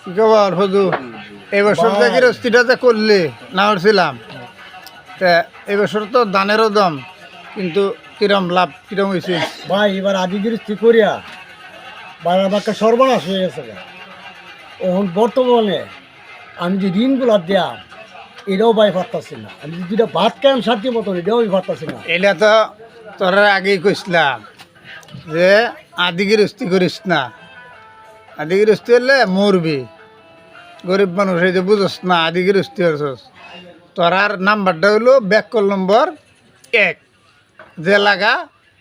কি খবর হুজুর? এবছর যে গৃহস্থিটা যে করলে না করছিলাম, তা এবছর তো ধানেরও দাম, কিন্তু কিরম লাভ কিরম হয়েছে? ভাই এবার আদি গৃহস্থী করিয়া বাড়ার বাক্কা সর্বনাশ হয়ে গেছে গা। এখন বর্তমানে আমি যে ঋণগুলা দেয়া এটাও ভাই পারতাছি না। আমি যে দুটা ভাত খাই সাথে মতন এটাও আমি পারতাছি না। এটা তো তোরা আগেই কইসলাম যে আদি গৃহস্থী করিস না, আদি গৃহস্থী হলে মরবি। গরিব মানুষ এই যে বুঝস না আদি গৃহস্থী হচ্ছস। তোরার নাম্বারটা হলো ব্যাকল নম্বর 1, যে লাগা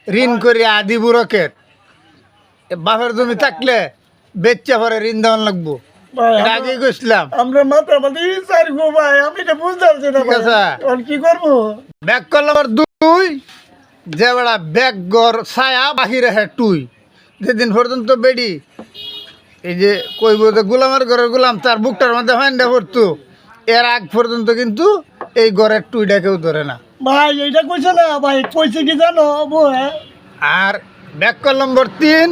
ঋণ করি আদি বুড়কের বাপের জমি থাকলে বেচ্চা পরে ঋণ দেওয়ান লাগবো। ভাই এটা আগেই কইসলাম। আমরা মাথা মাথা চাইবো ভাই, আমি এটা বুঝতে পারছি না ঠিক ভাই। আছে। এখন কি করবো? ব্যাকল নম্বর 2, যে বেড়া ব্যাগ গর ছায়া বাহিরে হ্যাঁ টুই, যেদিন পর্যন্ত বেডি এই যে কইব যে গোলামের ঘরের গোলাম তার বুকটার মধ্যে ফাইন্ডা পড়তো, এর আগ পর্যন্ত কিন্তু এই ঘরের টুইটা কেউ ধরে না। ভাই এইটা কইছে না ভাই, কইছে কি জানো বউ? আর ব্যাকল নম্বর 3,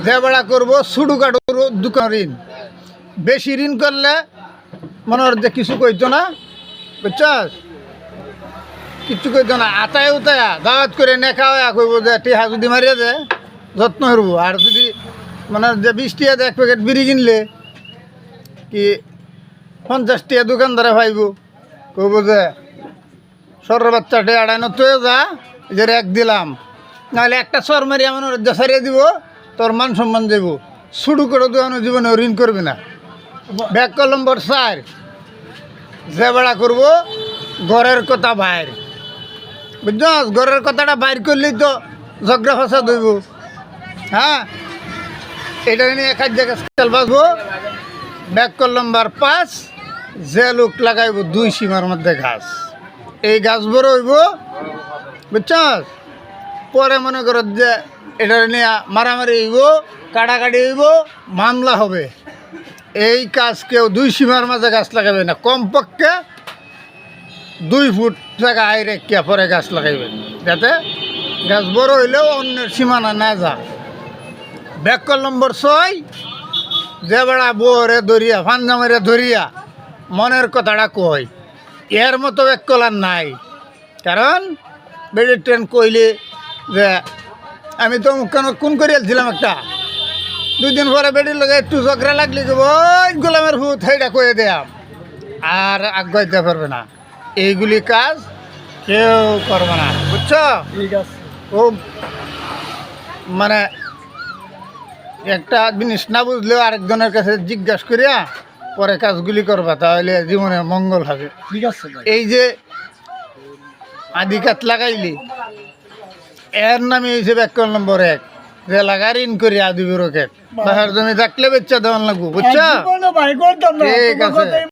যে বেড়া করবো ছুটু কাটু দোকান ঋণ। বেশি ঋণ করলে মনে হয় যে কিছু কইতো না, বুঝছস? কিচ্ছু কইতো না, আতায় উতায়া দাওয়াত করে নেখা হয়ে কইব যে টিহা যদি মারিয়া যায় যত্ন করবো। আর যদি মানে যে 20 টিয়া 1 প্যাকেট বিড়ি কিনলে কি 50 টিয়া দোকানদারে পাইব, কইব যে সরের বাচ্চাটে আড়াইনো তুই যা, যে এক দিলাম, নাহলে একটা সর মারি এমন সারিয়ে দিব, তোর মান সম্মান দেব। শুরু করে দোকানো জীবনে ঋণ করবি না। ব্যাকল নম্বর 4, যে বেড়া করবো ঘরের কথা বাইর, বুঝছস? ঘরের কথাটা বাইর করলেই তো ঝগড়া ফাসাদ হইব। হ্যাঁ, এটা নিয়ে এক জায়গায় চাল বাঁচবো। ব্যাকল নম্বর 5, যে লোক লাগাইব 2 সীমার মধ্যে গাছ, এই গাছ বড় হইব, বুঝছস? পরে মনে করো যে এটা নিয়ে মারামারি হইব, কাটাকাটি হইব, মামলা হবে। এই কাজ কেউ 2 সীমার মাঝে গাছ লাগাবে না, কমপক্ষে 2 ফুট জায়গা আই রেখে পরে গাছ লাগাইবেন, যাতে গাছ বড় হইলেও অন্যের সীমানা না যা। ব্যাকল নম্বর 6, যে বেড়া বউরে ধরিয়া ফান্দামারে ধরিয়া মনের কথাটা কয়, এর মতো ব্যাকল আর নাই। কারণ বেড়ি ট্রেন কইলে যে আমি তো কেন কোন করিয়াছিলাম একটা, 2 দিন পরে বেডির লগে একটু ঝগড়া লাগলে ওই গোলামের ভূত সেইটা কয়ে দেয়াম, আর আগাইতে পারবে না। এইগুলি কাজ কেউ করবে না, বুঝছো? ঠিক আছে। খুব মানে একটা জিনিস না বুঝলেও আরেকজনের কাছে জিজ্ঞাসা করিয়া পরে কাজগুলি করবা, তাহলে জীবনে মঙ্গল হবে। ঠিক আছে ভাই। এই যে আদিকাত লাগাইলি, এর নামে হয়েছে ব্যাকল নম্বর 1, যে লাগা ঋণ করি আদি বুড়োকে বাহার জমি থাকলে বেচ্চা দেওয়ান লাগবো, বুঝছো? জীবনে ভাই করতাম না, ঠিক তোমার আছে। কথাই